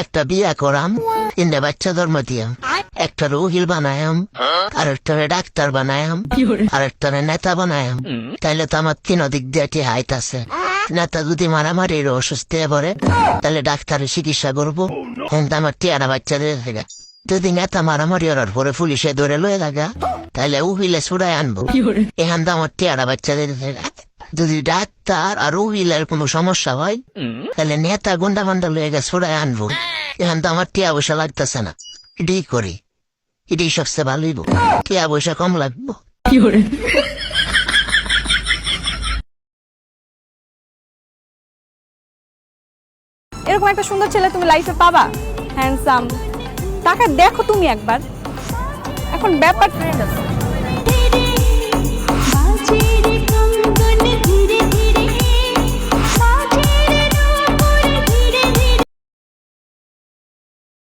একটা বিয়া করাম, তিনটা বাচ্চা জন্ম দিয়াম, একটা উকিল বানায়াম, আরেকটারে ডাক্তার বানায়াম, আরেকটারে নেতা বানায়াম। তাইলে তো আমার তিন দিক দিয়ে একটি হাইট আছে। নেতা যদি মারামারির অসুস্থ হয়ে পড়ে, তাহলে ডাক্তারের চিকিৎসা করবো, কিন্তু আমার টিয়ারা বাচ্চা দিয়ে থাকে। যদি নেতা মারামারি ওর পরে পুলিশে ধরে লয়ে লাগা, তাহলে উকিলে ছুড়াই আনবো, এখান তো আমার টিয়ারা বাচ্চা দিয়ে থাকে। যদি ডাক্তার আর উকিলের কোনো সমস্যা হয়, তাহলে নেতা গুন্ডা ফান্ডা লয়ে গেছে ছুড়াই আনবো, এখান তো আমার টিয়া পয়সা লাগতেছে না। এটাই করি, এটাই সবচেয়ে ভালো হইব, টিয়া পয়সা কম লাগবো। এরকম একটা সুন্দর ছেলে তুমি লাইফে পাবা, হ্যান্ডসাম, টাকা দেখো তুমি একবার। এখন ব্যাপার ট্রেন্ড আছে।